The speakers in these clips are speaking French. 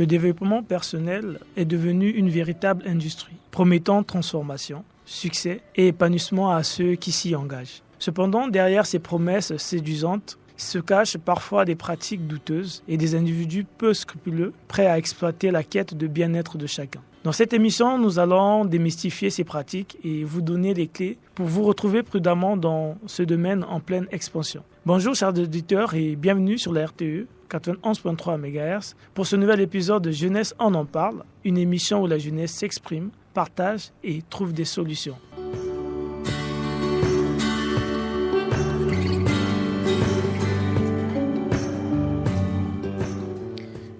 Le développement personnel est devenu une véritable industrie, promettant transformation, succès et épanouissement à ceux qui s'y engagent. Cependant, derrière ces promesses séduisantes, se cachent parfois des pratiques douteuses et des individus peu scrupuleux, prêts à exploiter la quête de bien-être de chacun. Dans cette émission, nous allons démystifier ces pratiques et vous donner les clés pour vous retrouver prudemment dans ce domaine en pleine expansion. Bonjour chers auditeurs et bienvenue sur la RTE 91.3 MHz pour ce nouvel épisode de Jeunesse on en parle, une émission où la jeunesse s'exprime, partage et trouve des solutions.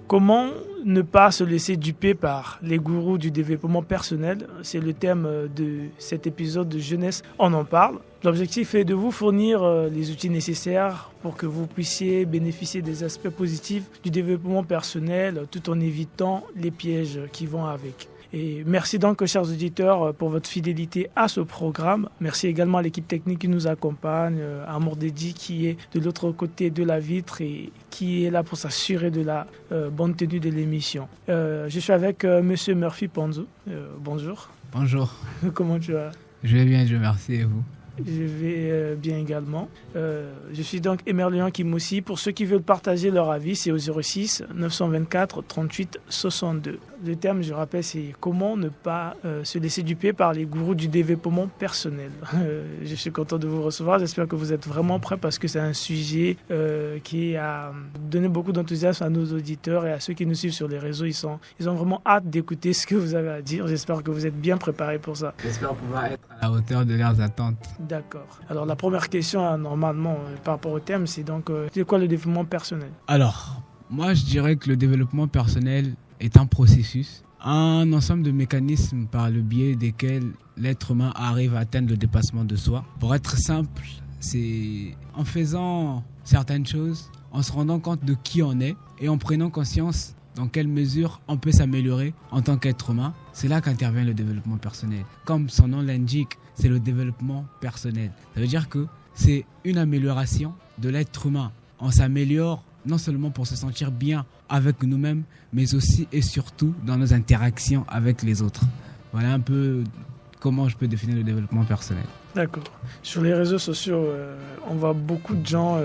Comment ne pas se laisser duper par les gourous du développement personnel? C'est le thème de cet épisode de Jeunesse on en parle. L'objectif est de vous fournir les outils nécessaires pour que vous puissiez bénéficier des aspects positifs du développement personnel tout en évitant les pièges qui vont avec. Et merci donc, chers auditeurs, pour votre fidélité à ce programme. Merci également à l'équipe technique qui nous accompagne, à Mourdedi qui est de l'autre côté de la vitre et qui est là pour s'assurer de la bonne tenue de l'émission. Je suis avec Monsieur Murphy Ponzo. Bonjour. Bonjour. Comment tu vas? Je vais bien, je vous remercie, et vous? Je vais bien également. Je suis donc Emerlian Kimoussi. Pour ceux qui veulent partager leur avis, c'est au 06 924 38 62. Le thème, je rappelle, c'est comment ne pas se laisser duper par les gourous du développement personnel. Je suis content de vous recevoir. J'espère que vous êtes vraiment prêts parce que c'est un sujet qui a donné beaucoup d'enthousiasme à nos auditeurs et à ceux qui nous suivent sur les réseaux. Ils ont vraiment hâte d'écouter ce que vous avez à dire. J'espère que vous êtes bien préparés pour ça. J'espère pouvoir être à la hauteur de leurs attentes. D'accord. Alors la première question, normalement, par rapport au thème, c'est donc, c'est quoi le développement personnel? Alors, moi je dirais que le développement personnel est un processus, un ensemble de mécanismes par le biais desquels l'être humain arrive à atteindre le dépassement de soi. Pour être simple, c'est en faisant certaines choses, en se rendant compte de qui on est et en prenant conscience dans quelle mesure on peut s'améliorer en tant qu'être humain. C'est là qu'intervient le développement personnel. Comme son nom l'indique, c'est le développement personnel. Ça veut dire que c'est une amélioration de l'être humain. On s'améliore non seulement pour se sentir bien avec nous-mêmes, mais aussi et surtout dans nos interactions avec les autres. Voilà un peu comment je peux définir le développement personnel. D'accord. Sur les réseaux sociaux, on voit beaucoup de gens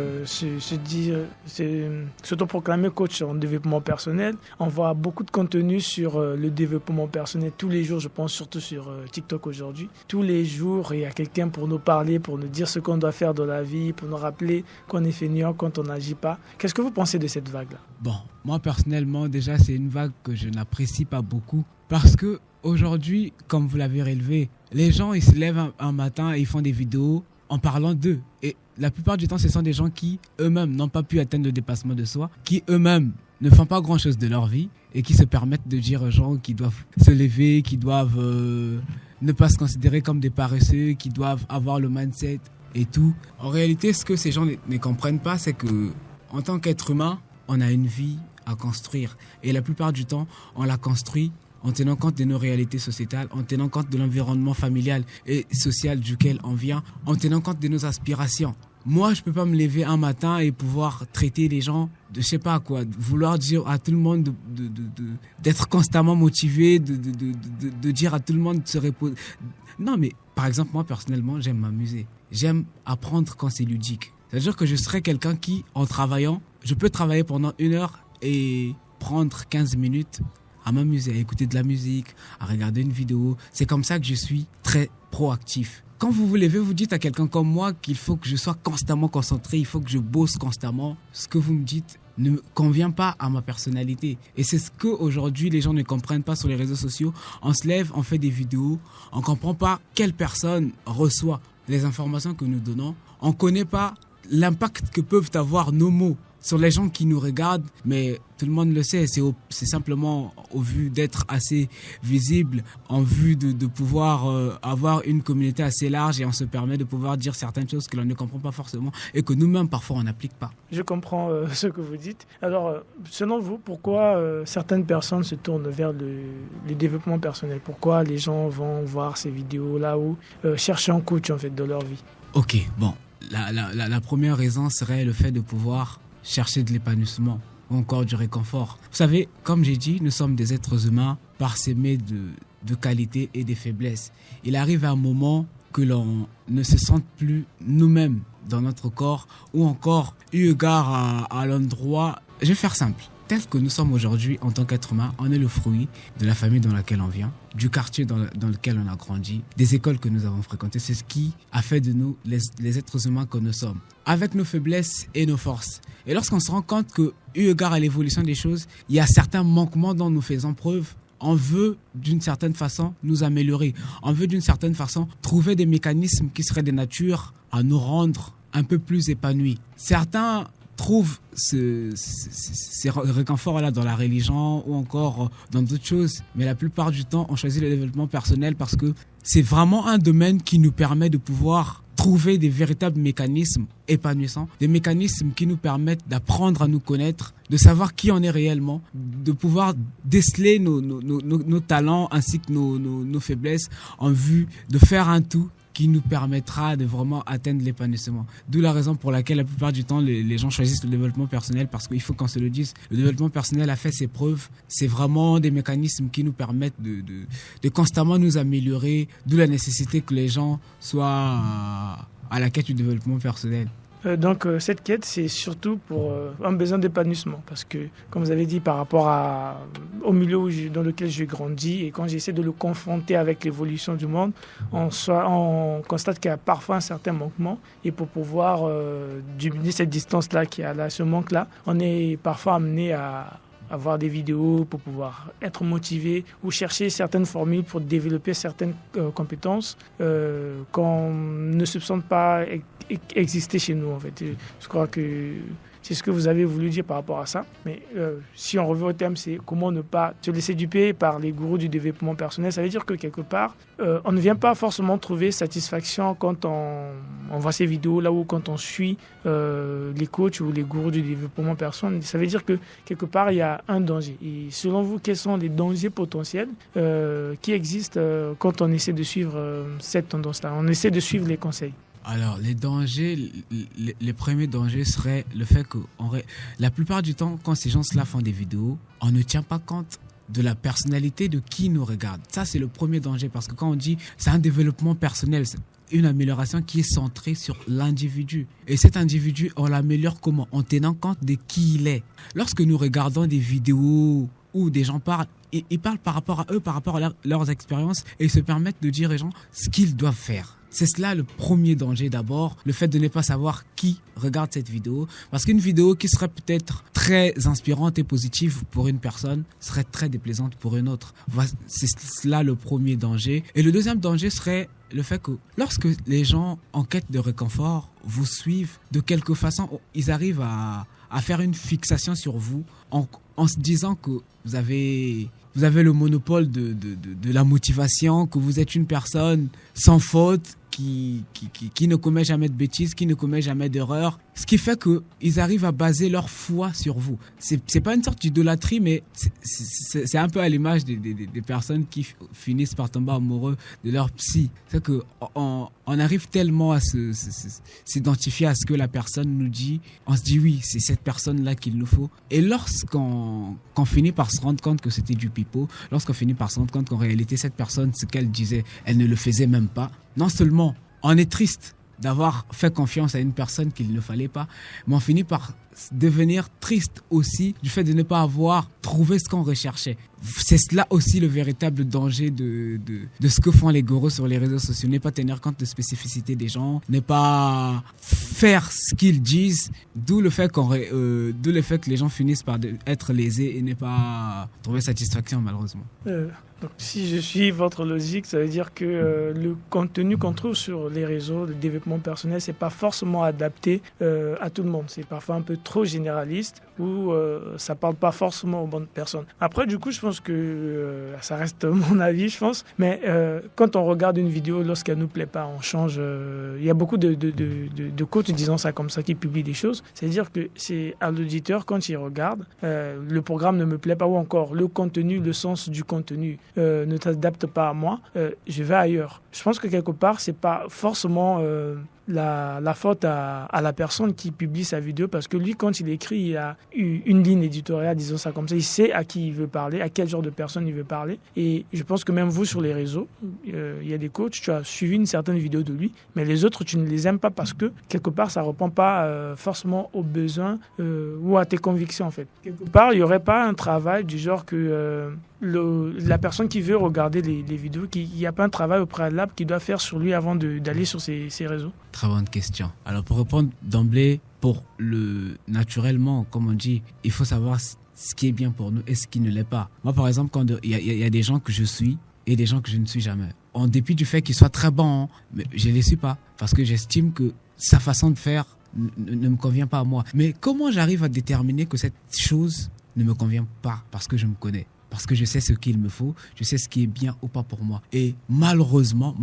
s'autoproclamer coach en développement personnel. On voit beaucoup de contenu sur le développement personnel tous les jours, je pense surtout sur TikTok aujourd'hui. Tous les jours, il y a quelqu'un pour nous parler, pour nous dire ce qu'on doit faire dans la vie, pour nous rappeler qu'on est feignant quand on n'agit pas. Qu'est-ce que vous pensez de cette vague-là? Bon, moi personnellement, déjà, c'est une vague que je n'apprécie pas beaucoup parce que aujourd'hui, comme vous l'avez relevé, les gens ils se lèvent un matin et ils font des vidéos en parlant d'eux. Et la plupart du temps, ce sont des gens qui eux-mêmes n'ont pas pu atteindre le dépassement de soi, qui eux-mêmes ne font pas grand-chose de leur vie et qui se permettent de dire aux gens qu'ils doivent se lever, qu'ils doivent ne pas se considérer comme des paresseux, qu'ils doivent avoir le mindset et tout. En réalité, ce que ces gens ne comprennent pas, c'est que en tant qu'être humain, on a une vie à construire. Et la plupart du temps, on la construit en tenant compte de nos réalités sociétales, en tenant compte de l'environnement familial et social duquel on vient, en tenant compte de nos aspirations. Moi, je peux pas me lever un matin et pouvoir traiter les gens de, je sais pas quoi, vouloir dire à tout le monde d'être constamment motivé, de dire à tout le monde de se reposer. Non, mais par exemple, moi, personnellement, j'aime m'amuser. J'aime apprendre quand c'est ludique. C'est-à-dire que je serais quelqu'un qui, en travaillant, je peux travailler pendant 1 heure et prendre 15 minutes à m'amuser, à écouter de la musique, à regarder une vidéo. C'est comme ça que je suis très proactif. Quand vous vous levez, vous dites à quelqu'un comme moi qu'il faut que je sois constamment concentré, il faut que je bosse constamment. Ce que vous me dites ne me convient pas à ma personnalité. Et c'est ce qu'aujourd'hui les gens ne comprennent pas sur les réseaux sociaux. On se lève, on fait des vidéos, on ne comprend pas quelle personne reçoit les informations que nous donnons. On ne connaît pas l'impact que peuvent avoir nos mots sur les gens qui nous regardent, mais tout le monde le sait, c'est simplement au vu d'être assez visible, en vue de pouvoir avoir une communauté assez large et on se permet de pouvoir dire certaines choses que l'on ne comprend pas forcément et que nous-mêmes parfois on n'applique pas. Je comprends ce que vous dites. Alors, selon vous, pourquoi certaines personnes se tournent vers le développement personnel? Pourquoi les gens vont voir ces vidéos-là ou chercher un coach en fait de leur vie? Ok, bon, la première raison serait le fait de pouvoir chercher de l'épanouissement ou encore du réconfort. Vous savez, comme j'ai dit, nous sommes des êtres humains parsemés de qualités et des faiblesses. Il arrive à un moment que l'on ne se sente plus nous-mêmes dans notre corps, ou encore eu égard à l'endroit. Je vais faire simple. Tel que nous sommes aujourd'hui en tant qu'être humain, on est le fruit de la famille dans laquelle on vient, du quartier dans lequel on a grandi, des écoles que nous avons fréquentées. C'est ce qui a fait de nous les êtres humains que nous sommes, avec nos faiblesses et nos forces. Et lorsqu'on se rend compte que, eu égard à l'évolution des choses, il y a certains manquements dont nous faisons preuve, on veut d'une certaine façon nous améliorer. On veut d'une certaine façon trouver des mécanismes qui seraient de nature à nous rendre un peu plus épanouis. Certains trouvent ces réconforts-là dans la religion ou encore dans d'autres choses. Mais la plupart du temps, on choisit le développement personnel parce que c'est vraiment un domaine qui nous permet de pouvoir trouver des véritables mécanismes épanouissants, des mécanismes qui nous permettent d'apprendre à nous connaître, de savoir qui on est réellement, de pouvoir déceler nos talents ainsi que nos faiblesses en vue de faire un tout qui nous permettra de vraiment atteindre l'épanouissement. D'où la raison pour laquelle la plupart du temps les gens choisissent le développement personnel, parce qu'il faut qu'on se le dise, le développement personnel a fait ses preuves. C'est vraiment des mécanismes qui nous permettent de constamment nous améliorer, d'où la nécessité que les gens soient à la quête du développement personnel. Donc cette quête, c'est surtout pour un besoin d'épanouissement, parce que, comme vous avez dit, par rapport au milieu dans lequel j'ai grandi, et quand j'essaie de le confronter avec l'évolution du monde, on constate qu'il y a parfois un certain manquement, et pour pouvoir diminuer cette distance-là qui a là, ce manque-là, on est parfois amené à avoir des vidéos pour pouvoir être motivé ou chercher certaines formules pour développer certaines compétences qu'on ne soupçonne pas exister chez nous, en fait. Je crois que c'est ce que vous avez voulu dire par rapport à ça. Mais si on revient au thème, c'est comment ne pas se laisser duper par les gourous du développement personnel. Ça veut dire que quelque part, on ne vient pas forcément trouver satisfaction quand on voit ces vidéos là, ou quand on suit les coachs ou les gourous du développement personnel. Ça veut dire que quelque part, il y a un danger. Et selon vous, quels sont les dangers potentiels qui existent quand on essaie de suivre cette tendance-là? On essaie de suivre les conseils. Alors, les dangers, les premiers dangers seraient le fait que la plupart du temps, quand ces gens-là font des vidéos, on ne tient pas compte de la personnalité de qui nous regarde. Ça, c'est le premier danger, parce que quand on dit c'est un développement personnel, c'est une amélioration qui est centrée sur l'individu. Et cet individu, on l'améliore comment? En tenant compte de qui il est. Lorsque nous regardons des vidéos où des gens parlent, ils parlent par rapport à eux, par rapport à leurs expériences, et ils se permettent de dire aux gens ce qu'ils doivent faire. C'est cela le premier danger d'abord, le fait de ne pas savoir qui regarde cette vidéo. Parce qu'une vidéo qui serait peut-être très inspirante et positive pour une personne serait très déplaisante pour une autre. C'est cela le premier danger. Et le deuxième danger serait le fait que lorsque les gens en quête de réconfort vous suivent, de quelque façon, ils arrivent à faire une fixation sur vous en se disant que vous avez le monopole de la motivation, que vous êtes une personne sans faute, qui ne commet jamais de bêtises, qui ne commet jamais d'erreurs. Ce qui fait qu'ils arrivent à baser leur foi sur vous. C'est pas une sorte d'idolâtrie, mais c'est un peu à l'image des personnes qui finissent par tomber amoureux de leur psy. C'est qu'on arrive tellement à s'identifier à ce que la personne nous dit. On se dit oui, c'est cette personne-là qu'il nous faut. Et lorsqu'on finit par se rendre compte que c'était du pipeau, lorsqu'on finit par se rendre compte qu'en réalité, cette personne, ce qu'elle disait, elle ne le faisait même pas, non seulement on est triste d'avoir fait confiance à une personne qu'il ne fallait pas, mais on finit par devenir triste aussi du fait de ne pas avoir trouvé ce qu'on recherchait. C'est cela aussi le véritable danger de ce que font les gourous sur les réseaux sociaux. Ne pas tenir compte de spécificité des gens, ne pas faire ce qu'ils disent, d'où le fait que les gens finissent par être lésés et ne pas trouver satisfaction, malheureusement. Donc, si je suis votre logique, ça veut dire que le contenu qu'on trouve sur les réseaux de développement personnel, c'est pas forcément adapté à tout le monde. C'est parfois un peu trop généraliste ou ça parle pas forcément aux bonnes personnes. Après, du coup, je pense que ça reste mon avis, je pense. Mais quand on regarde une vidéo, lorsqu'elle nous plaît pas, on change. Il y a beaucoup de coachs, disons ça comme ça, qui publient des choses. C'est-à-dire que c'est à l'auditeur, quand il regarde, le programme ne me plaît pas, ou encore le contenu, le sens du contenu ne s'adapte pas à moi, je vais ailleurs. Je pense que quelque part, c'est pas forcément la faute à la personne qui publie sa vidéo, parce que lui, quand il écrit, il a eu une ligne éditoriale, disons ça comme ça, il sait à qui il veut parler, à quel genre de personne il veut parler. Et je pense que même vous, sur les réseaux, il y a des coachs, tu as suivi une certaine vidéo de lui, mais les autres, tu ne les aimes pas parce que, quelque part, ça ne répond pas forcément aux besoins ou à tes convictions, en fait. Quelque part, il n'y aurait pas un travail du genre que la personne qui veut regarder les vidéos, il n'y a pas un travail au préalable qu'il doit faire sur lui avant d'aller sur ses réseaux? Très bonne question. Alors, pour répondre d'emblée, naturellement, comme on dit, il faut savoir ce qui est bien pour nous et ce qui ne l'est pas. Moi, par exemple, quand il y a des gens que je suis et des gens que je ne suis jamais. En dépit du fait qu'ils soient très bons, mais je ne les suis pas parce que j'estime que sa façon de faire ne me convient pas à moi. Mais comment j'arrive à déterminer que cette chose ne me convient pas? Parce que je me connais. Parce que je sais ce qu'il me faut, je sais ce qui est bien ou pas pour moi. Et malheureusement,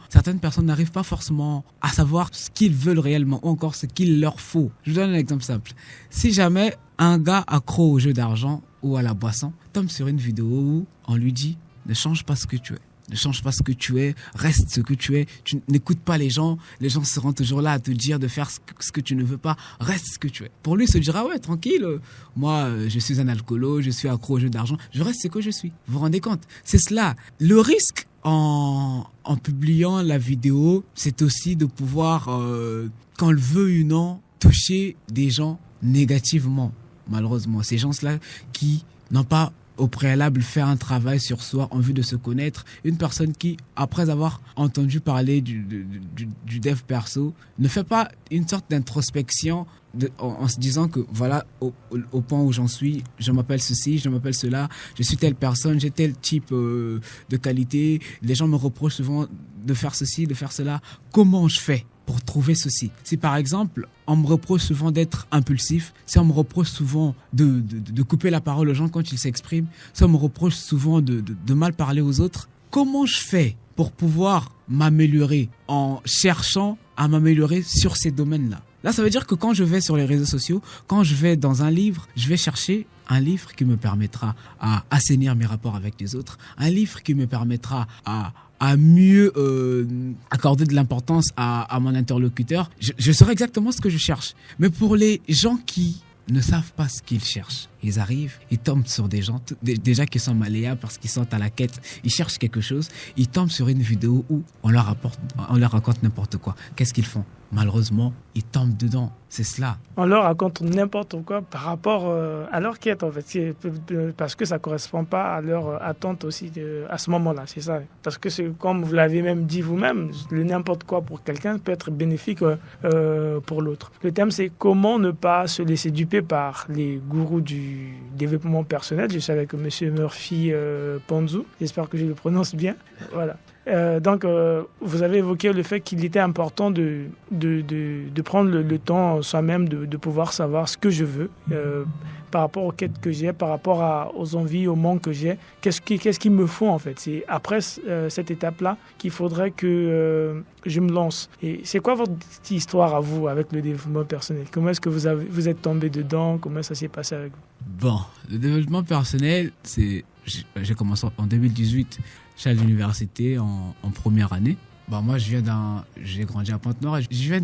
certaines personnes n'arrivent pas forcément à savoir ce qu'ils veulent réellement ou encore ce qu'il leur faut. Je vous donne un exemple simple. Si jamais un gars accro au jeu d'argent ou à la boisson tombe sur une vidéo où on lui dit « Ne change pas ce que tu es ». Ne change pas ce que tu es, reste ce que tu es. Tu n'écoutes pas les gens seront toujours là à te dire de faire ce que tu ne veux pas, reste ce que tu es. Pour lui, il se dira, ouais, tranquille, moi, je suis un alcoolo, je suis accro au jeu d'argent, je reste ce que je suis. Vous vous rendez compte? C'est cela. Le risque en publiant la vidéo, c'est aussi de pouvoir, qu'on le veuille ou non, toucher des gens négativement, malheureusement. Ces gens-là qui n'ont pas au préalable faire un travail sur soi en vue de se connaître. Une personne qui, après avoir entendu parler du dev perso, ne fait pas une sorte d'introspection en se disant que voilà, au point où j'en suis, je m'appelle ceci, je m'appelle cela, je suis telle personne, j'ai tel type de qualité, les gens me reprochent souvent de faire ceci, de faire cela. Comment je fais pour trouver ceci? Si par exemple, on me reproche souvent d'être impulsif, si on me reproche souvent de couper la parole aux gens quand ils s'expriment, si on me reproche souvent de mal parler aux autres, comment je fais pour pouvoir m'améliorer en cherchant à m'améliorer sur ces domaines-là? Là, ça veut dire que quand je vais sur les réseaux sociaux, quand je vais dans un livre, je vais chercher un livre qui me permettra à assainir mes rapports avec les autres, un livre qui me permettra à mieux accorder de l'importance à mon interlocuteur. Je saurai exactement ce que je cherche. Mais pour les gens qui ne savent pas ce qu'ils cherchent, ils arrivent, ils tombent sur des gens déjà qui sont malléables parce qu'ils sont à la quête, ils cherchent quelque chose, ils tombent sur une vidéo où on leur raconte n'importe quoi. Qu'est-ce qu'ils font? Malheureusement, ils tombent dedans. C'est cela. On leur raconte n'importe quoi par rapport à leur quête, en fait. Parce que ça ne correspond pas à leur attente aussi à ce moment-là. C'est ça. Parce que c'est comme vous l'avez même dit vous-même, le n'importe quoi pour quelqu'un peut être bénéfique pour l'autre. Le thème, c'est comment ne pas se laisser duper par les gourous du développement personnel. Je suis avec M. Murphy Ponzou. J'espère que je le prononce bien. Voilà. Donc, vous avez évoqué le fait qu'il était important de prendre le temps soi-même de pouvoir savoir ce que je veux par rapport aux quêtes que j'ai, par rapport aux envies, aux manques que j'ai. Qu'est-ce qu'il me faut en fait? C'est après cette étape-là qu'il faudrait que je me lance. Et c'est quoi votre petite histoire à vous avec le développement personnel? Comment est-ce que vous êtes tombé dedans? Comment ça s'est passé avec vous? Bon, le développement personnel, j'ai commencé en 2018. Je suis à l'université en première année. Bah moi, j'ai grandi à Pointe-Noire. Je viens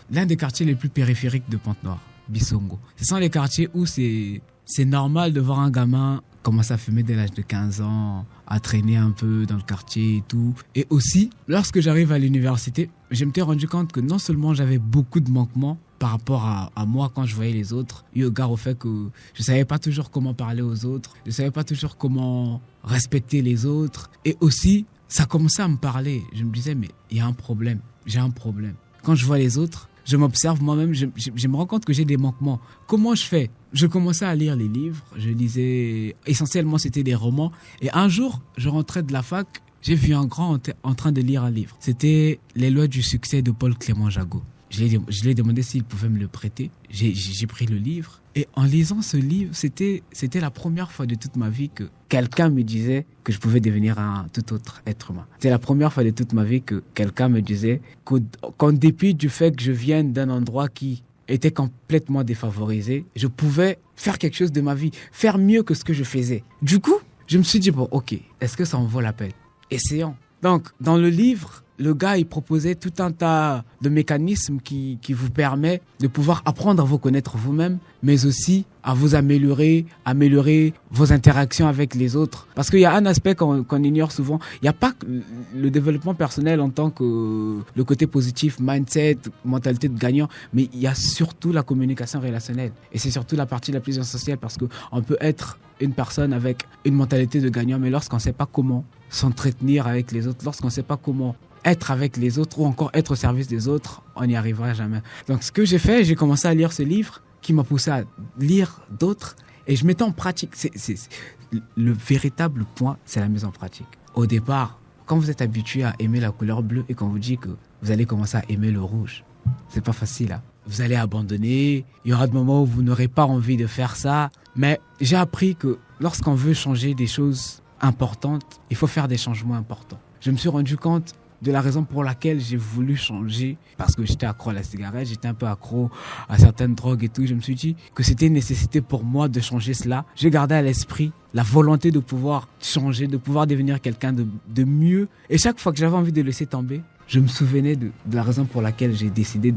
l'un des quartiers les plus périphériques de Pointe-Noire, Bissongo. Ce sont les quartiers où c'est normal de voir un gamin commencer à fumer dès l'âge de 15 ans, à traîner un peu dans le quartier et tout. Et aussi, lorsque j'arrive à l'université, je m'étais rendu compte que non seulement j'avais beaucoup de manquements par rapport à moi quand je voyais les autres, eu égard au fait que je savais pas toujours comment parler aux autres, je savais pas toujours comment respecter les autres. Et aussi, ça commençait à me parler. Je me disais, mais il y a un problème, j'ai un problème. Quand je vois les autres, je m'observe moi-même, je me rends compte que j'ai des manquements. Comment je fais? Je commençais à lire les livres, je lisais, essentiellement c'était des romans. Et un jour, je rentrais de la fac, j'ai vu un grand en train de lire un livre. C'était Les lois du succès de Paul Clément Jagot. Je lui ai demandé s'il pouvait me le prêter. J'ai pris le livre. Et en lisant ce livre, c'était la première fois de toute ma vie que quelqu'un me disait que je pouvais devenir un tout autre être humain. C'était la première fois de toute ma vie que quelqu'un me disait qu'en dépit du fait que je vienne d'un endroit qui était complètement défavorisé, je pouvais faire quelque chose de ma vie, faire mieux que ce que je faisais. Du coup, je me suis dit, bon, ok, est-ce que ça en vaut la peine? Essayons. Donc, dans le livre, le gars, il proposait tout un tas de mécanismes qui vous permet de pouvoir apprendre à vous connaître vous-même, mais aussi à vous améliorer vos interactions avec les autres. Parce qu'il y a un aspect qu'on ignore souvent. Il n'y a pas que le développement personnel en tant que le côté positif, mindset, mentalité de gagnant, mais il y a surtout la communication relationnelle. Et c'est surtout la partie la plus essentielle parce qu'on peut être une personne avec une mentalité de gagnant, mais lorsqu'on ne sait pas comment s'entretenir avec les autres, lorsqu'on ne sait pas comment être avec les autres ou encore être au service des autres, on n'y arrivera jamais. Donc ce que j'ai fait, j'ai commencé à lire ce livre qui m'a poussé à lire d'autres et je mettais en pratique. Le véritable point, c'est la mise en pratique. Au départ, quand vous êtes habitué à aimer la couleur bleue et qu'on vous dit que vous allez commencer à aimer le rouge, c'est pas facile. Hein. Vous allez abandonner, il y aura des moments où vous n'aurez pas envie de faire ça. Mais j'ai appris que lorsqu'on veut changer des choses importantes, il faut faire des changements importants. Je me suis rendu compte de la raison pour laquelle j'ai voulu changer, parce que j'étais accro à la cigarette, j'étais un peu accro à certaines drogues et tout. Je me suis dit que c'était une nécessité pour moi de changer cela. J'ai gardé à l'esprit la volonté de pouvoir changer, de pouvoir devenir quelqu'un de mieux. Et chaque fois que j'avais envie de laisser tomber, je me souvenais de la raison pour laquelle j'ai décidé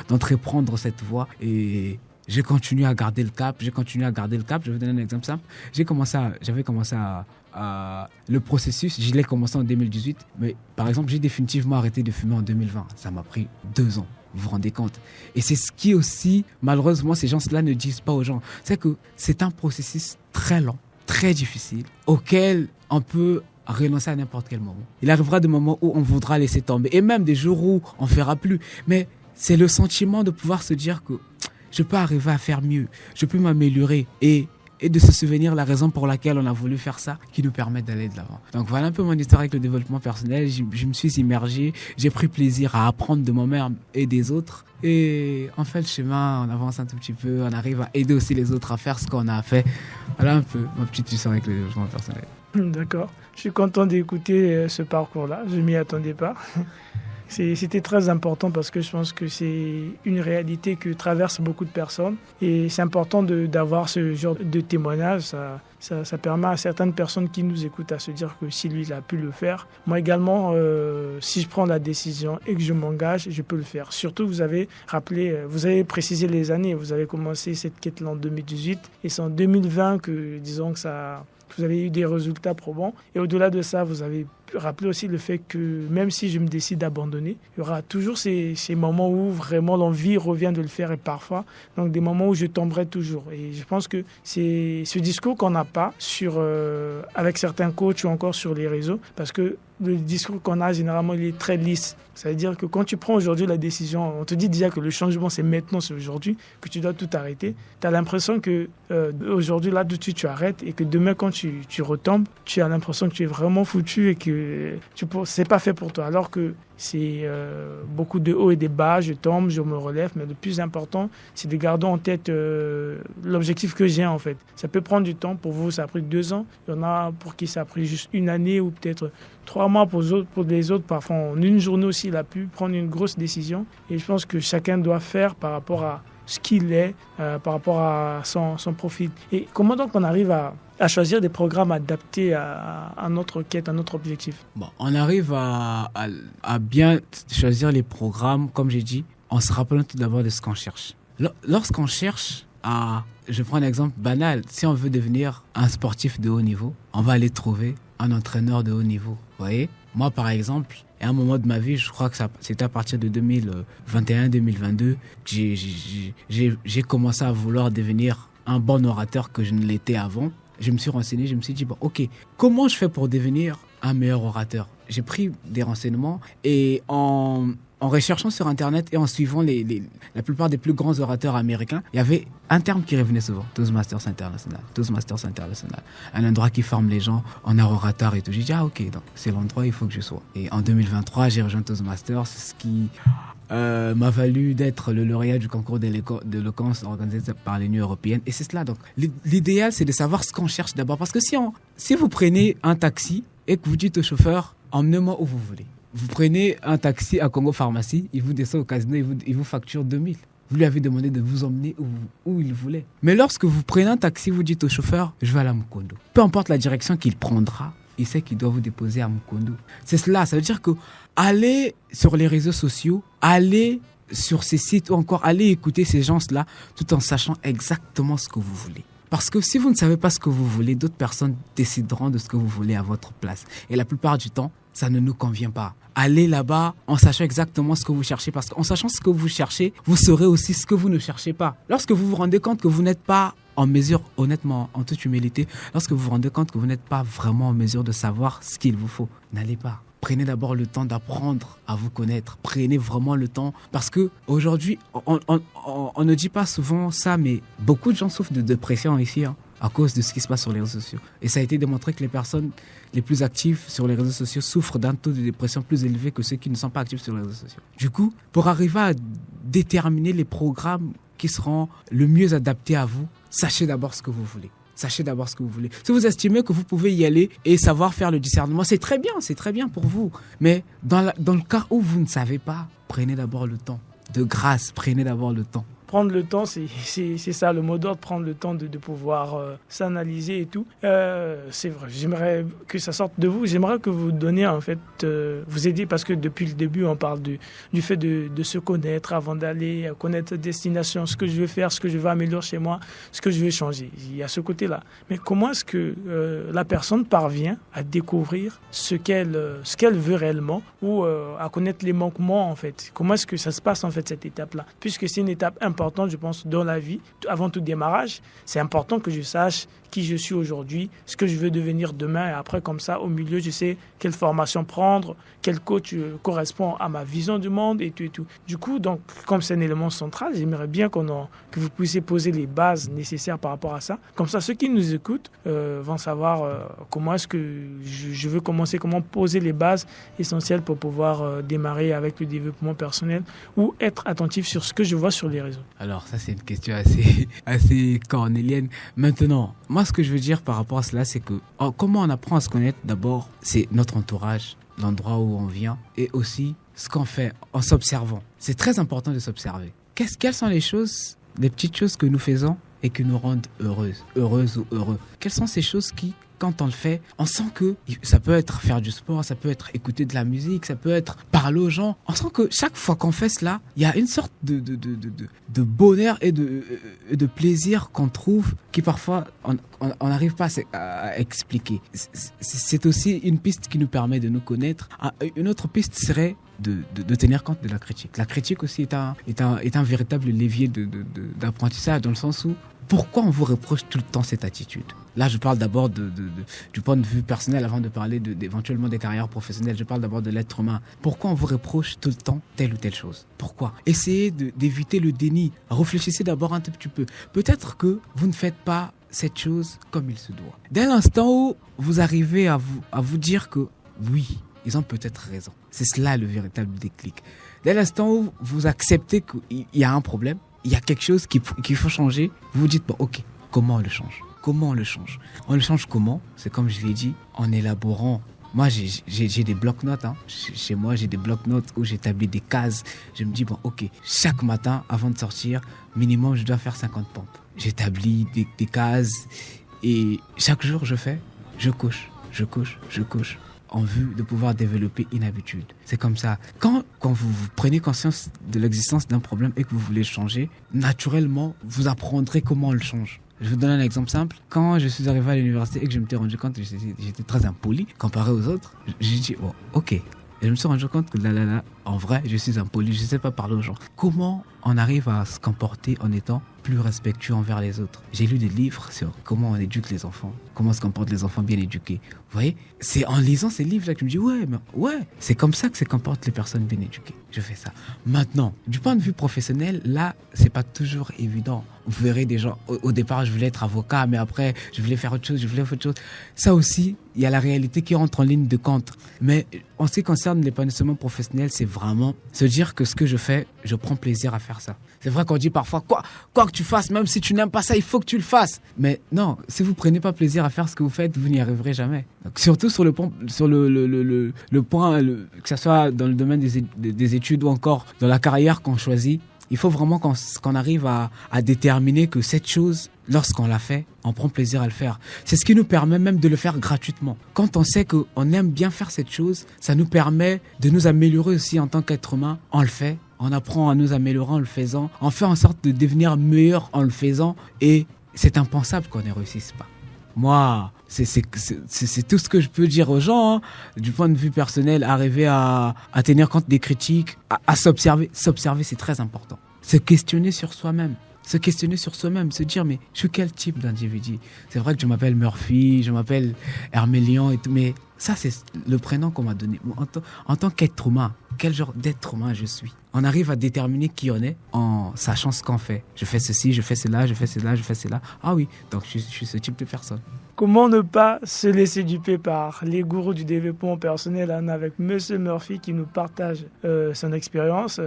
d'entreprendre cette voie. Et j'ai continué à garder le cap, Je vais vous donner un exemple simple. J'avais commencé le processus, je l'ai commencé en 2018, mais par exemple, j'ai définitivement arrêté de fumer en 2020. Ça m'a pris 2 ans, vous vous rendez compte? Et c'est ce qui aussi, malheureusement, ces gens-là ne disent pas aux gens. C'est que c'est un processus très lent, très difficile, auquel on peut renoncer à n'importe quel moment. Il arrivera des moments où on voudra laisser tomber, et même des jours où on ne fera plus. Mais c'est le sentiment de pouvoir se dire que je peux arriver à faire mieux, je peux m'améliorer et de se souvenir la raison pour laquelle on a voulu faire ça qui nous permet d'aller de l'avant. Donc voilà un peu mon histoire avec le développement personnel. Je me suis immergé, j'ai pris plaisir à apprendre de moi-même et des autres. Et on fait le chemin, on avance un tout petit peu, on arrive à aider aussi les autres à faire ce qu'on a fait. Voilà un peu ma petite histoire avec le développement personnel. D'accord. Je suis content d'écouter ce parcours-là. Je ne m'y attendais pas. C'était très important parce que je pense que c'est une réalité que traversent beaucoup de personnes et c'est important d'avoir ce genre de témoignage. Ça permet à certaines personnes qui nous écoutent à se dire que si lui il a pu le faire, moi également, si je prends la décision et que je m'engage, je peux le faire. Surtout, vous avez précisé les années. Vous avez commencé cette quête-là en 2018 et c'est en 2020 que, disons que vous avez eu des résultats probants. Et au-delà de ça, vous avez rappelé aussi le fait que même si je me décide d'abandonner, il y aura toujours ces moments où vraiment l'envie revient de le faire et parfois, donc des moments où je tomberai toujours. Et je pense que c'est ce discours qu'on n'a pas avec certains coachs ou encore sur les réseaux, parce que le discours qu'on a, généralement, il est très lisse. Ça veut dire que quand tu prends aujourd'hui la décision, on te dit déjà que le changement, c'est maintenant, c'est aujourd'hui, que tu dois tout arrêter. Tu as l'impression que aujourd'hui, là, tout de suite, tu arrêtes et que demain, quand tu retombes, tu as l'impression que tu es vraiment foutu et que c'est pas fait pour toi. Alors que c'est beaucoup de hauts et des bas, je tombe, je me relève, mais le plus important, c'est de garder en tête l'objectif que j'ai en fait. Ça peut prendre du temps, pour vous ça a pris 2 ans, il y en a pour qui ça a pris juste 1 année ou peut-être 3 mois pour les autres, parfois en une journée aussi il a pu prendre une grosse décision et je pense que chacun doit faire par rapport à ce qu'il est, par rapport à son profil. Et comment donc on arrive à choisir des programmes adaptés à notre quête, à notre objectif? Bon, on arrive à bien choisir les programmes, comme j'ai dit, en se rappelant tout d'abord de ce qu'on cherche. Lorsqu'on cherche je prends un exemple banal, si on veut devenir un sportif de haut niveau, on va aller trouver un entraîneur de haut niveau. Vous voyez? Moi, par exemple, à un moment de ma vie, je crois que c'était à partir de 2021-2022, j'ai commencé à vouloir devenir un bon orateur que je ne l'étais avant. Je me suis renseigné, je me suis dit, bon, ok, comment je fais pour devenir un meilleur orateur? J'ai pris des renseignements et en recherchant sur Internet et en suivant la plupart des plus grands orateurs américains, il y avait un terme qui revenait souvent, Toastmasters International. Un endroit qui forme les gens en art orateur et tout. J'ai dit, ok, donc c'est l'endroit où il faut que je sois. Et en 2023, j'ai rejoint Toastmasters, ce qui m'a valu d'être le lauréat du concours d'éloquence organisé par l'Union européenne. Et c'est cela. Donc, l'idéal, c'est de savoir ce qu'on cherche d'abord. Parce que si vous prenez un taxi et que vous dites au chauffeur, emmenez-moi où vous voulez. Vous prenez un taxi à Congo Pharmacie, il vous descend au casino, il vous facture 2000. Vous lui avez demandé de vous emmener où il voulait. Mais lorsque vous prenez un taxi, vous dites au chauffeur, je vais à la Mukondo. Peu importe la direction qu'il prendra, il sait qu'il doit vous déposer à Mukondo. C'est cela, ça veut dire que allez sur les réseaux sociaux, allez sur ces sites ou encore allez écouter ces gens-là tout en sachant exactement ce que vous voulez. Parce que si vous ne savez pas ce que vous voulez, d'autres personnes décideront de ce que vous voulez à votre place. Et la plupart du temps, ça ne nous convient pas. Allez là-bas en sachant exactement ce que vous cherchez. Parce qu'en sachant ce que vous cherchez, vous saurez aussi ce que vous ne cherchez pas. Lorsque vous vous rendez compte que vous n'êtes pas en mesure, honnêtement, en toute humilité, lorsque vous vous rendez compte que vous n'êtes pas vraiment en mesure de savoir ce qu'il vous faut, n'allez pas. Prenez d'abord le temps d'apprendre à vous connaître. Prenez vraiment le temps. Parce que aujourd'hui, on ne dit pas souvent ça, mais beaucoup de gens souffrent de dépression ici, à cause de ce qui se passe sur les réseaux sociaux. Et ça a été démontré que les personnes les plus actives sur les réseaux sociaux souffrent d'un taux de dépression plus élevé que ceux qui ne sont pas actifs sur les réseaux sociaux. Du coup, pour arriver à déterminer les programmes qui seront le mieux adaptés à vous, sachez d'abord ce que vous voulez. Sachez d'abord ce que vous voulez. Si vous estimez que vous pouvez y aller et savoir faire le discernement, c'est très bien pour vous. Mais dans le cas où vous ne savez pas, prenez d'abord le temps. De grâce, prenez d'abord le temps. Prendre le temps, c'est ça le mot d'ordre, prendre le temps de pouvoir s'analyser et tout. C'est vrai, j'aimerais que ça sorte de vous, j'aimerais que vous donniez en fait, vous aidiez parce que depuis le début on parle du fait de se connaître avant d'aller connaître destination, ce que je veux faire, ce que je veux améliorer chez moi, ce que je veux changer. Il y a ce côté-là. Mais comment est-ce que la personne parvient à découvrir ce qu'elle veut réellement ou à connaître les manquements en fait? Comment est-ce que ça se passe en fait cette étape-là? Puisque c'est une étape importante, je pense, dans la vie. Avant tout démarrage, c'est important que je sache qui je suis aujourd'hui, ce que je veux devenir demain. Et après, comme ça, au milieu, je sais quelle formation prendre, quel coach correspond à ma vision du monde et tout et tout. Du coup, donc, comme c'est un élément central, j'aimerais bien que vous puissiez poser les bases nécessaires par rapport à ça. Comme ça, ceux qui nous écoutent vont savoir comment est-ce que je veux commencer, comment poser les bases essentielles pour pouvoir démarrer avec le développement personnel ou être attentif sur ce que je vois sur les réseaux. Alors, ça, c'est une question assez cornélienne. Maintenant, moi, ce que je veux dire par rapport à cela, c'est que comment on apprend à se connaître, d'abord, c'est notre entourage, l'endroit où on vient et aussi ce qu'on fait en s'observant. C'est très important de s'observer. Quelles sont les petites choses que nous faisons et qui nous rendent heureuses ou heureux? Quelles sont ces choses qui, quand on le fait, on sent que ça peut être faire du sport, ça peut être écouter de la musique, ça peut être parler aux gens. On sent que chaque fois qu'on fait cela, il y a une sorte de bonheur et de plaisir qu'on trouve qui parfois on n'arrive pas à expliquer. C'est aussi une piste qui nous permet de nous connaître. Une autre piste serait de tenir compte de la critique. La critique aussi est un véritable levier d'apprentissage dans le sens où pourquoi on vous reproche tout le temps cette attitude? Là, je parle d'abord du point de vue personnel avant de parler éventuellement des carrières professionnelles. Je parle d'abord de l'être humain. Pourquoi on vous reproche tout le temps telle ou telle chose? Pourquoi? Essayez d'éviter le déni. Réfléchissez d'abord un tout petit peu. Peut-être que vous ne faites pas cette chose comme il se doit. Dès l'instant où vous arrivez à vous dire que oui, ils ont peut-être raison. C'est cela le véritable déclic. Dès l'instant où vous acceptez qu'il y a un problème, il y a quelque chose qu'il faut changer, vous vous dites, bon, ok, comment on le change? Comment on le change? On le change comment? C'est comme je l'ai dit, en élaborant. Moi, j'ai des blocs-notes. Chez moi, j'ai des blocs-notes où j'établis des cases. Je me dis, bon, ok, chaque matin, avant de sortir, minimum, je dois faire 50 pompes. J'établis des cases et chaque jour, je coche, en vue de pouvoir développer une habitude. C'est comme ça. Quand vous prenez conscience de l'existence d'un problème et que vous voulez le changer, naturellement, vous apprendrez comment on le change. Je vais vous donner un exemple simple. Quand je suis arrivé à l'université et que je me suis rendu compte que j'étais très impoli comparé aux autres, j'ai dit, oh, ok. Et je me suis rendu compte que en vrai, je suis impoli, je ne sais pas parler aux gens. Comment on arrive à se comporter en étant plus respectueux envers les autres? J'ai lu des livres sur comment on éduque les enfants, comment se comportent les enfants bien éduqués. Vous voyez, c'est en lisant ces livres-là que je me dis, ouais, c'est comme ça que se comportent les personnes bien éduquées. Je fais ça. Maintenant, du point de vue professionnel, là, c'est pas toujours évident. Vous verrez des gens, au départ, je voulais être avocat, mais après, je voulais faire autre chose. Ça aussi, il y a la réalité qui rentre en ligne de compte. Mais en ce qui concerne l'épanouissement professionnel, c'est vraiment se dire que ce que je fais, je prends plaisir à faire ça. C'est vrai qu'on dit parfois, quoi que tu fasses, même si tu n'aimes pas ça, il faut que tu le fasses. Mais non, si vous prenez pas plaisir à faire ce que vous faites, vous n'y arriverez jamais. Donc, surtout sur le point, que ce soit dans le domaine des études ou encore dans la carrière qu'on choisit, Il faut vraiment qu'on arrive à déterminer que cette chose, lorsqu'on la fait, on prend plaisir à le faire. C'est ce qui nous permet même de le faire gratuitement. Quand on sait qu'on aime bien faire cette chose, ça nous permet de nous améliorer aussi en tant qu'être humain. On le fait, on apprend à nous améliorer en le faisant, on fait en sorte de devenir meilleur en le faisant et c'est impensable qu'on ne réussisse pas. Moi, c'est tout ce que je peux dire aux gens, hein. Du point de vue personnel, arriver à tenir compte des critiques, à s'observer. S'observer, c'est très important. Se questionner sur soi-même. Se dire, mais je suis quel type d'individu? C'est vrai que je m'appelle Murphy, je m'appelle Hermélion et tout, mais ça, c'est le prénom qu'on m'a donné. En tant qu'être humain, quel genre d'être humain je suis? On arrive à déterminer qui on est en sachant ce qu'on fait. Je fais ceci, je fais cela, je fais cela, je fais cela. Ah oui, donc je suis ce type de personne. Comment ne pas se laisser duper par les gourous du développement personnel? On est avec Monsieur Murphy qui nous partage son expérience.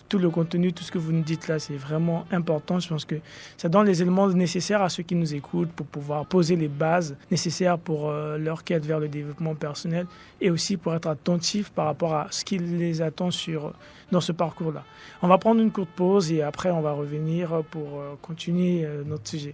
Tout le contenu, tout ce que vous nous dites là, c'est vraiment important. Je pense que ça donne les éléments nécessaires à ceux qui nous écoutent pour pouvoir poser les bases nécessaires pour leur quête vers le développement personnel et aussi pour être attentif par rapport à ce qui les attend dans ce parcours-là. On va prendre une courte pause et après on va revenir pour continuer notre sujet.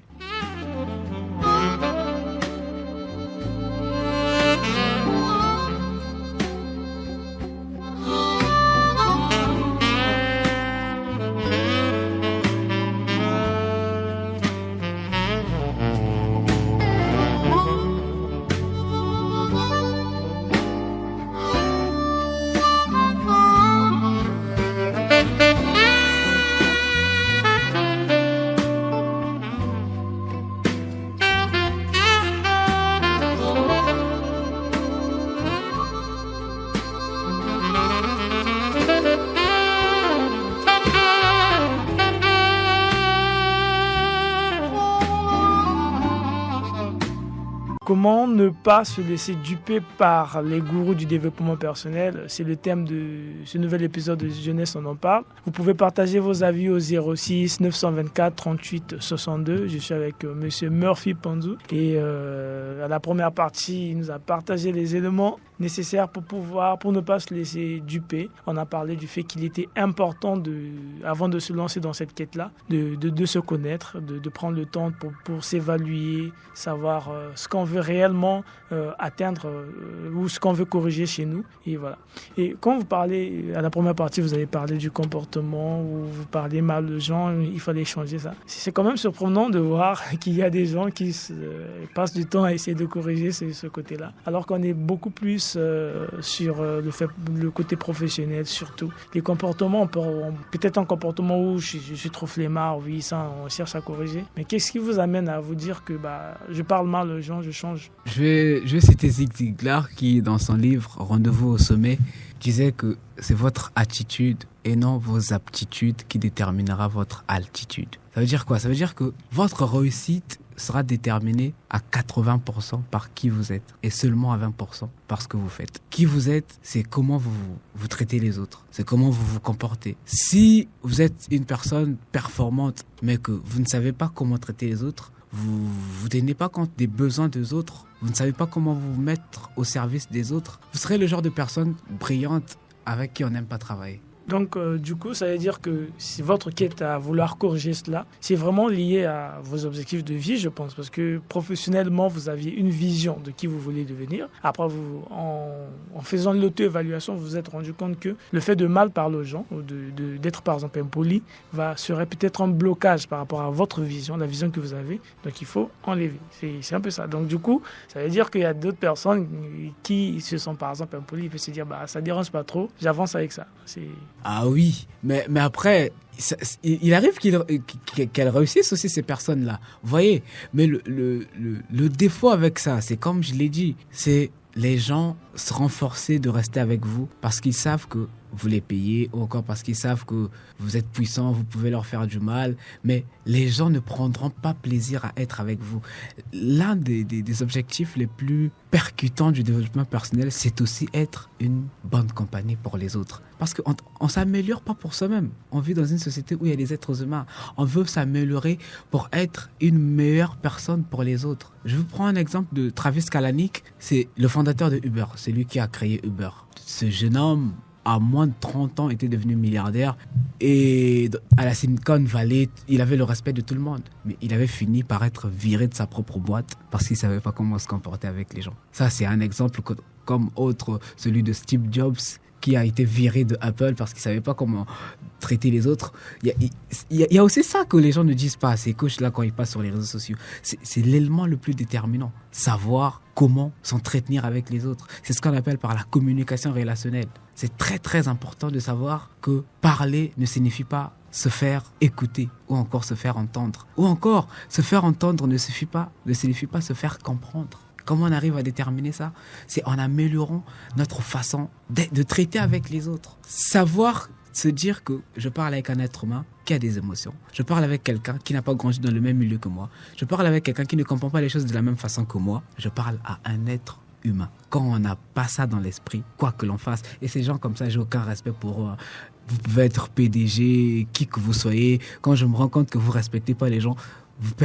Comment ne pas se laisser duper par les gourous du développement personnel? C'est le thème de ce nouvel épisode de Jeunesse, on en parle. Vous pouvez partager vos avis au 06 924 38 62. Je suis avec Monsieur Murphy Panzou et à la première partie, il nous a partagé les éléments nécessaires pour ne pas se laisser duper. On a parlé du fait qu'il était important avant de se lancer dans cette quête-là, de se connaître, de prendre le temps pour s'évaluer, savoir ce qu'on veut réellement atteindre ou ce qu'on veut corriger chez nous. Et voilà. Et quand vous parlez, à la première partie, vous avez parlé du comportement où vous parlez mal aux gens, il fallait changer ça. C'est quand même surprenant de voir qu'il y a des gens qui passent du temps à essayer de corriger ce côté-là, alors qu'on est beaucoup plus sur le côté professionnel surtout. Les comportements, peut-être un comportement où je suis trop flemmard, oui, ça on cherche à corriger. Mais qu'est-ce qui vous amène à vous dire que je parle mal aux gens, je change? Je vais citer Zig Ziglar qui, dans son livre Rendez-vous au sommet, disait que c'est votre attitude et non vos aptitudes qui déterminera votre altitude. Ça veut dire quoi? Ça veut dire que votre réussite sera déterminée à 80% par qui vous êtes et seulement à 20% par ce que vous faites. Qui vous êtes, c'est comment vous traitez les autres, c'est comment vous vous comportez. Si vous êtes une personne performante mais que vous ne savez pas comment traiter les autres, vous tenez pas compte des besoins des autres, vous ne savez pas comment vous mettre au service des autres, vous serez le genre de personne brillante avec qui on n'aime pas travailler. Donc, du coup, ça veut dire que si votre quête à vouloir corriger cela, c'est vraiment lié à vos objectifs de vie, je pense, parce que professionnellement, vous aviez une vision de qui vous voulez devenir. Après, en faisant l'auto-évaluation, vous vous êtes rendu compte que le fait de mal parler aux gens, ou d'être par exemple impoli, serait peut-être un blocage par rapport à votre vision, la vision que vous avez. Donc, il faut enlever. C'est un peu ça. Donc, du coup, ça veut dire qu'il y a d'autres personnes qui se sont par exemple impolies, ils peuvent se dire, ça ne dérange pas trop, j'avance avec ça. Ah oui, mais après, il arrive qu'elles réussissent aussi, ces personnes-là. Vous voyez, mais le défaut avec ça, c'est comme je l'ai dit, c'est les gens seront forcés de rester avec vous parce qu'ils savent que vous les payez ou encore parce qu'ils savent que vous êtes puissant, vous pouvez leur faire du mal, mais les gens ne prendront pas plaisir à être avec vous. L'un des objectifs les plus percutants du développement personnel, c'est aussi être une bonne compagnie pour les autres. Parce qu'on ne s'améliore pas pour soi-même. On vit dans une société où il y a des êtres humains. On veut s'améliorer pour être une meilleure personne pour les autres. Je vous prends un exemple de Travis Kalanick, c'est le fondateur de Uber, c'est lui qui a créé Uber. Ce jeune homme à moins de 30 ans, était devenu milliardaire. Et à la Silicon Valley, il avait le respect de tout le monde. Mais il avait fini par être viré de sa propre boîte parce qu'il ne savait pas comment se comporter avec les gens. Ça, c'est un exemple comme autre, celui de Steve Jobs, qui a été viré de Apple parce qu'il ne savait pas comment traiter les autres. Il y a aussi ça que les gens ne disent pas à ces coachs-là quand ils passent sur les réseaux sociaux. C'est l'élément le plus déterminant. Savoir comment s'entretenir avec les autres. C'est ce qu'on appelle par la communication relationnelle. C'est très très important de savoir que parler ne signifie pas se faire écouter ou encore se faire entendre. Ou encore, se faire entendre ne signifie pas se faire comprendre. Comment on arrive à déterminer ça? C'est en améliorant notre façon de traiter avec les autres. Savoir se dire que je parle avec un être humain qui a des émotions. Je parle avec quelqu'un qui n'a pas grandi dans le même milieu que moi. Je parle avec quelqu'un qui ne comprend pas les choses de la même façon que moi. Je parle à un être humain. Quand on n'a pas ça dans l'esprit, quoi que l'on fasse, et ces gens comme ça, j'ai aucun respect pour eux. Vous pouvez être PDG, qui que vous soyez. Quand je me rends compte que vous ne respectez pas les gens, vous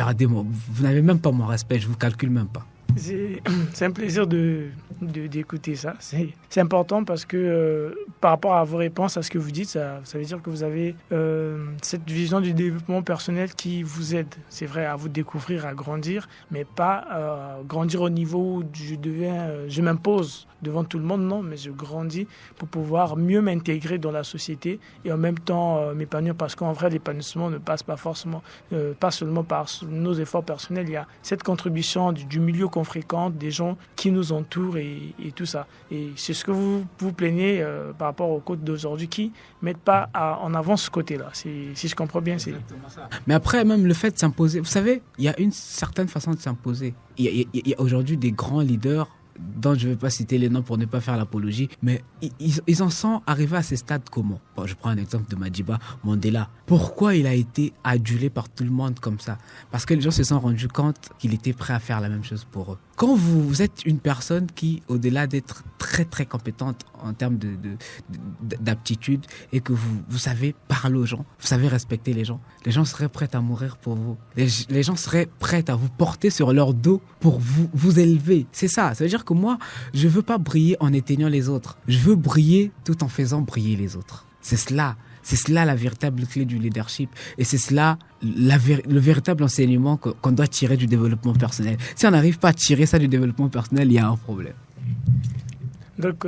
n'avez même pas mon respect, je ne vous calcule même pas. C'est un plaisir d'écouter ça. C'est important parce que par rapport à vos réponses, à ce que vous dites, ça veut dire que vous avez cette vision du développement personnel qui vous aide. C'est vrai, à vous découvrir, à grandir, mais pas grandir au niveau où je m'impose devant tout le monde, non, mais je grandis pour pouvoir mieux m'intégrer dans la société et en même temps m'épanouir, parce qu'en vrai, l'épanouissement ne passe pas forcément, pas seulement par nos efforts personnels. Il y a cette contribution du milieu qu'on fréquente, des gens qui nous entourent et tout ça. Et c'est ce que vous plaignez par rapport aux coachs d'aujourd'hui qui ne mettent pas en avant ce côté-là. Si je comprends bien, c'est exactement ça. Mais après, même le fait de s'imposer, vous savez, il y a une certaine façon de s'imposer. Il y a aujourd'hui des grands leaders dont je ne vais pas citer les noms pour ne pas faire l'apologie, mais ils en sont arrivés à ces stades comment? Bon, je prends un exemple de Madiba Mandela. Pourquoi il a été adulé par tout le monde comme ça? Parce que les gens se sont rendus compte qu'il était prêt à faire la même chose pour eux. Quand vous êtes une personne qui, au-delà d'être très très compétente en termes d'aptitude, et que vous savez parler aux gens, vous savez respecter les gens seraient prêts à mourir pour vous. Les gens seraient prêts à vous porter sur leur dos pour vous élever. C'est ça. Ça veut dire que moi, je ne veux pas briller en éteignant les autres. Je veux briller tout en faisant briller les autres. C'est cela la véritable clé du leadership. Et c'est cela le véritable enseignement qu'on doit tirer du développement personnel. Si on n'arrive pas à tirer ça du développement personnel, il y a un problème. Donc,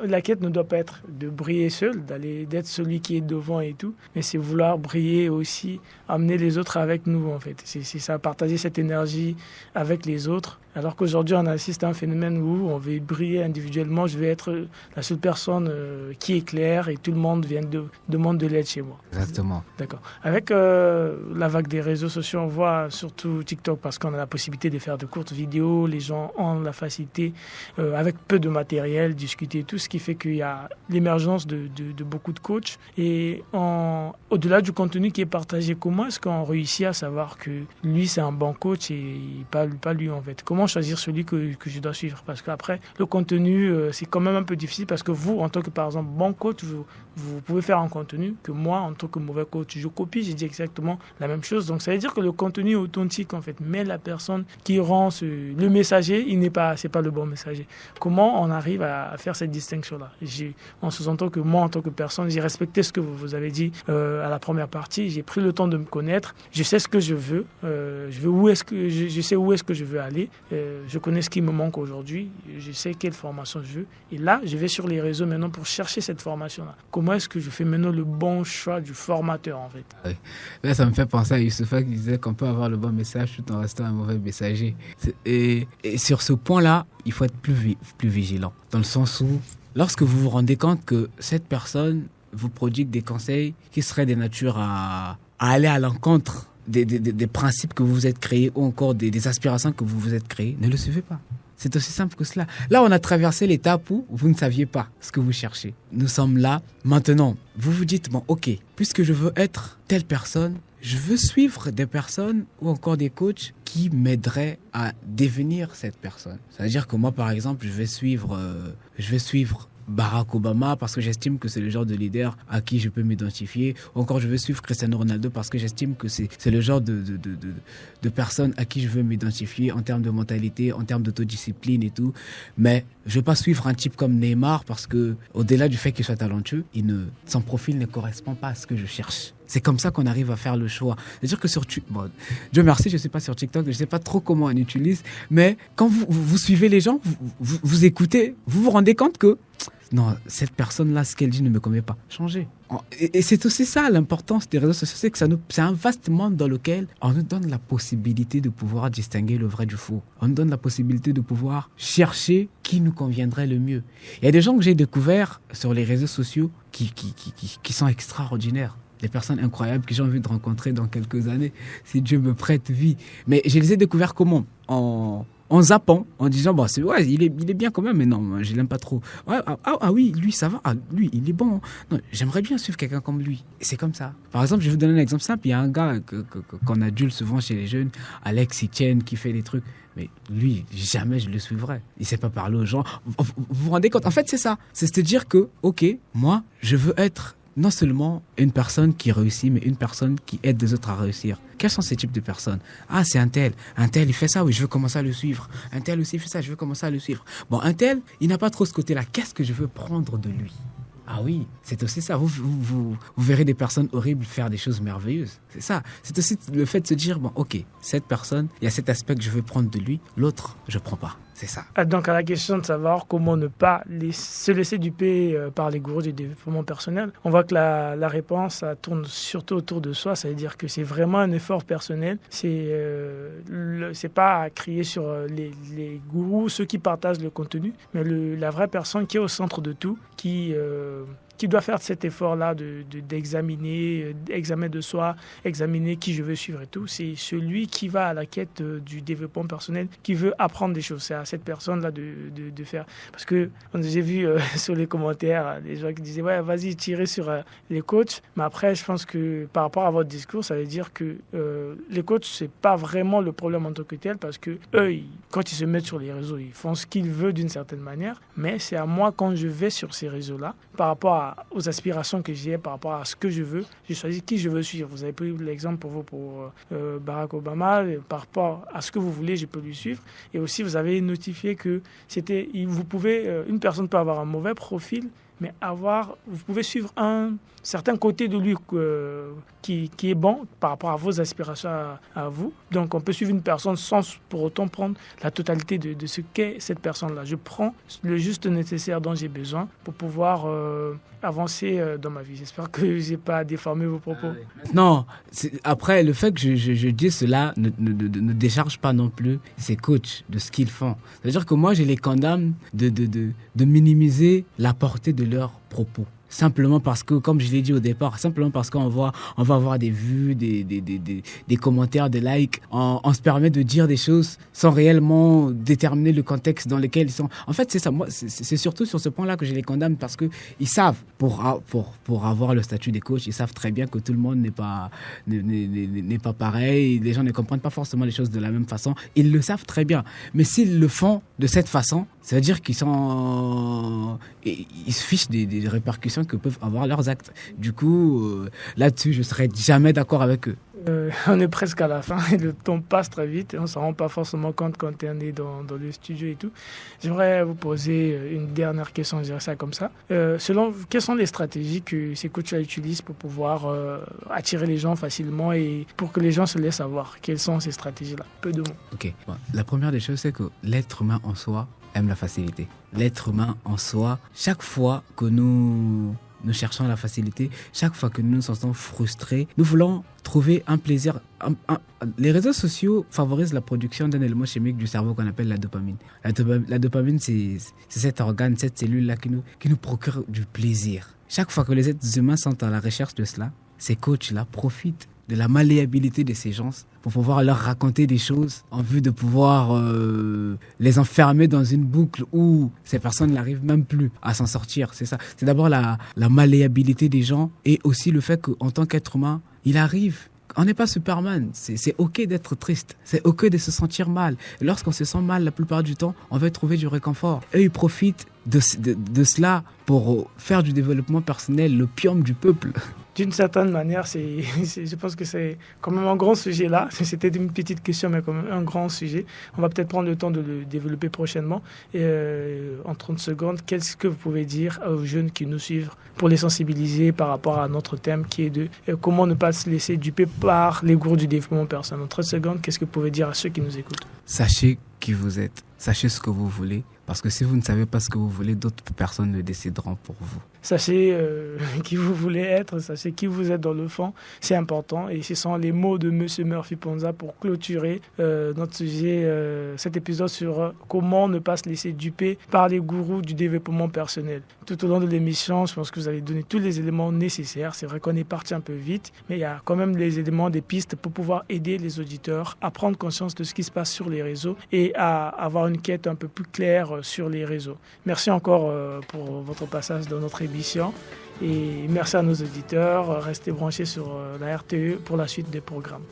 la quête ne doit pas être de briller seul, d'être celui qui est devant et tout, mais c'est vouloir briller aussi, amener les autres avec nous, en fait. C'est ça, partager cette énergie avec les autres. Alors qu'aujourd'hui, on assiste à un phénomène où on veut briller individuellement. Je vais être la seule personne qui éclaire et tout le monde demande de l'aide chez moi. Exactement. D'accord. Avec la vague des réseaux sociaux, on voit surtout TikTok, parce qu'on a la possibilité de faire de courtes vidéos. Les gens ont la facilité, avec peu de matériel, discuter, tout ce qui fait qu'il y a l'émergence de beaucoup de coachs. Et au-delà du contenu qui est partagé, comment est-ce qu'on réussit à savoir que lui, c'est un bon coach et pas lui, en fait? Comment choisir celui que je dois suivre? Parce qu'après, le contenu, c'est quand même un peu difficile, parce que vous, en tant que, par exemple, bon coach, vous pouvez faire un contenu que moi, en tant que mauvais coach, je copie, j'ai dit exactement la même chose. Donc, ça veut dire que le contenu est authentique, en fait. Mais la personne qui rend le messager, c'est pas le bon messager. Comment on arrive à faire cette distinction-là? En sous-entend que moi, en tant que personne, j'ai respecté ce que vous avez dit à la première partie. J'ai pris le temps de me connaître. Je sais ce que je veux. Je sais où est-ce que je veux aller. Je connais ce qui me manque aujourd'hui. Je sais quelle formation je veux. Et là, je vais sur les réseaux maintenant pour chercher cette formation-là. Comment est-ce que je fais maintenant le bon choix du formateur, en fait? Oui. Là, ça me fait penser à Youssoufa qui disait qu'on peut avoir le bon message tout en restant un mauvais messager. Et sur ce point-là, il faut être plus vigilant. Dans le sens où, lorsque vous vous rendez compte que cette personne vous prodigue des conseils qui seraient de nature à aller à l'encontre des principes que vous vous êtes créés, ou encore des aspirations que vous vous êtes créées, ne le suivez pas. C'est aussi simple que cela. Là, on a traversé l'étape où vous ne saviez pas ce que vous cherchez. Nous sommes là. Maintenant, vous vous dites, bon, ok, puisque je veux être telle personne, je veux suivre des personnes ou encore des coachs qui m'aideraient à devenir cette personne. C'est-à-dire que moi, par exemple, je vais suivre Barack Obama parce que j'estime que c'est le genre de leader à qui je peux m'identifier. Ou encore, je veux suivre Cristiano Ronaldo parce que j'estime que c'est le genre de personne à qui je veux m'identifier en termes de mentalité, en termes d'autodiscipline et tout. Mais je ne veux pas suivre un type comme Neymar parce que, au-delà du fait qu'il soit talentueux, son profil ne correspond pas à ce que je cherche. C'est comme ça qu'on arrive à faire le choix. C'est-à-dire que Dieu merci, je ne suis pas sur TikTok, je ne sais pas trop comment on utilise, mais quand vous suivez les gens, vous écoutez, vous vous rendez compte que non, cette personne-là, ce qu'elle dit ne me convient pas. Changez. Et c'est aussi ça l'importance des réseaux sociaux, c'est que c'est un vaste monde dans lequel on nous donne la possibilité de pouvoir distinguer le vrai du faux. On nous donne la possibilité de pouvoir chercher qui nous conviendrait le mieux. Il y a des gens que j'ai découverts sur les réseaux sociaux qui sont extraordinaires. Des personnes incroyables que j'ai envie de rencontrer dans quelques années, si Dieu me prête vie. Mais je les ai découverts comment ? En zappant, en disant, ouais, il est bien quand même, mais non, je l'aime pas trop. Ouais, oui, lui, ça va. Ah, lui, il est bon. Non, j'aimerais bien suivre quelqu'un comme lui. Et c'est comme ça. Par exemple, je vais vous donner un exemple simple. Il y a un gars qu'on adulte souvent chez les jeunes, Alex Etienne, qui fait des trucs. Mais lui, jamais je le suivrai. Il sait pas parler aux gens. Vous vous rendez compte ? En fait, c'est ça. C'est se dire que, ok, moi, je veux être non seulement une personne qui réussit, mais une personne qui aide les autres à réussir. Quels sont ces types de personnes ? Ah, c'est un tel, il fait ça, oui, je veux commencer à le suivre. Un tel aussi fait ça, je veux commencer à le suivre. Bon, un tel, il n'a pas trop ce côté-là. Qu'est-ce que je veux prendre de lui ? Ah oui, c'est aussi ça. Vous verrez des personnes horribles faire des choses merveilleuses. C'est ça. C'est aussi le fait de se dire, ok, cette personne, il y a cet aspect que je veux prendre de lui, l'autre, je ne prends pas. C'est ça. Donc, à la question de savoir comment ne pas se laisser duper par les gourous du développement personnel, on voit que la réponse, ça tourne surtout autour de soi. Ça veut dire que c'est vraiment un effort personnel. C'est pas à crier sur les gourous, ceux qui partagent le contenu, mais la vraie personne qui est au centre de tout, qui doit faire cet effort-là d'examiner de soi, examiner qui je veux suivre et tout. C'est celui qui va à la quête du développement personnel, qui veut apprendre des choses. C'est à cette personne-là de faire. Parce que j'ai vu sur les commentaires des gens qui disaient « Ouais, vas-y, tirez sur les coachs ». Mais après, je pense que par rapport à votre discours, ça veut dire que les coachs, c'est pas vraiment le problème en tant que tel, parce que eux, quand ils se mettent sur les réseaux, ils font ce qu'ils veulent d'une certaine manière. Mais c'est à moi, quand je vais sur ces réseaux-là, par rapport aux aspirations que j'ai, par rapport à ce que je veux, j'ai choisi qui je veux suivre. Vous avez pris l'exemple pour Barack Obama, par rapport à ce que vous voulez, je peux lui suivre. Et aussi, vous avez notifié que une personne peut avoir un mauvais profil, mais vous pouvez suivre un certain côté de lui qui est bon par rapport à vos aspirations à vous. Donc, on peut suivre une personne sans pour autant prendre la totalité de ce qu'est cette personne-là. Je prends le juste nécessaire dont j'ai besoin pour pouvoir avancer dans ma vie. J'espère que je n'ai pas déformé vos propos. Non, après, le fait que je dis cela ne décharge pas non plus ces coachs de ce qu'ils font. C'est-à-dire que moi, je les condamne de minimiser la portée de leurs propos. Simplement parce que, comme je l'ai dit au départ, simplement parce qu'on va avoir des vues, des commentaires, des likes, on se permet de dire des choses sans réellement déterminer le contexte dans lequel ils sont. En fait, c'est ça. Moi, c'est surtout sur ce point-là que je les condamne, parce que ils savent, pour avoir le statut des coachs, ils savent très bien que tout le monde n'est pas pareil. Les gens ne comprennent pas forcément les choses de la même façon. Ils le savent très bien. Mais s'ils le font de cette façon, ça veut dire qu'ils se fichent des répercussions que peuvent avoir leurs actes. Du coup, là-dessus, je ne serais jamais d'accord avec eux. On est presque à la fin et le temps passe très vite et on ne s'en rend pas forcément compte quand on est dans le studio et tout. J'aimerais vous poser une dernière question, je dirais ça comme ça. Selon vous, quelles sont les stratégies que ces coachs utilisent pour pouvoir attirer les gens facilement et pour que les gens se laissent avoir? Quelles sont ces stratégies-là? Peu de mots. Ok. Bon, la première des choses, c'est que l'être humain en soi aime la facilité. L'être humain en soi, chaque fois que nous cherchons la facilité, chaque fois que nous nous sentons frustrés, nous voulons trouver un plaisir. Les réseaux sociaux favorisent la production d'un élément chimique du cerveau qu'on appelle la dopamine. La dopamine, c'est cet organe, cette cellule-là qui nous procure du plaisir. Chaque fois que les êtres humains sont à la recherche de cela, ces coachs-là profitent de la malléabilité de ces gens pour pouvoir leur raconter des choses en vue de pouvoir les enfermer dans une boucle où ces personnes n'arrivent même plus à s'en sortir. C'est ça. C'est d'abord la malléabilité des gens et aussi le fait qu'en tant qu'être humain, il arrive On n'est pas Superman, c'est ok d'être triste, c'est ok de se sentir mal. Et lorsqu'on se sent mal, la plupart du temps, on veut trouver du réconfort. Eux, ils profitent de cela pour faire du développement personnel l'opium du peuple. D'une certaine manière, je pense que c'est quand même un grand sujet là. C'était une petite question, mais quand même un grand sujet. On va peut-être prendre le temps de le développer prochainement. Et en 30 secondes, qu'est-ce que vous pouvez dire aux jeunes qui nous suivent pour les sensibiliser par rapport à notre thème qui est de comment ne pas se laisser duper par les gourous du développement personnel. En 30 secondes, qu'est-ce que vous pouvez dire à ceux qui nous écoutent? Sachez qui vous êtes, sachez ce que vous voulez, parce que si vous ne savez pas ce que vous voulez, d'autres personnes le décideront pour vous. Sachez qui vous voulez être, sachez qui vous êtes dans le fond, c'est important. Et ce sont les mots de M. Murphy Ponza pour clôturer notre sujet, cet épisode sur comment ne pas se laisser duper par les gourous du développement personnel. Tout au long de l'émission, je pense que vous avez donné tous les éléments nécessaires. C'est vrai qu'on est parti un peu vite, mais il y a quand même les éléments, des pistes pour pouvoir aider les auditeurs à prendre conscience de ce qui se passe sur les réseaux et à avoir une quête un peu plus claire sur les réseaux. Merci encore pour votre passage dans notre émission et merci à nos auditeurs. Restez branchés sur la RTE pour la suite des programmes.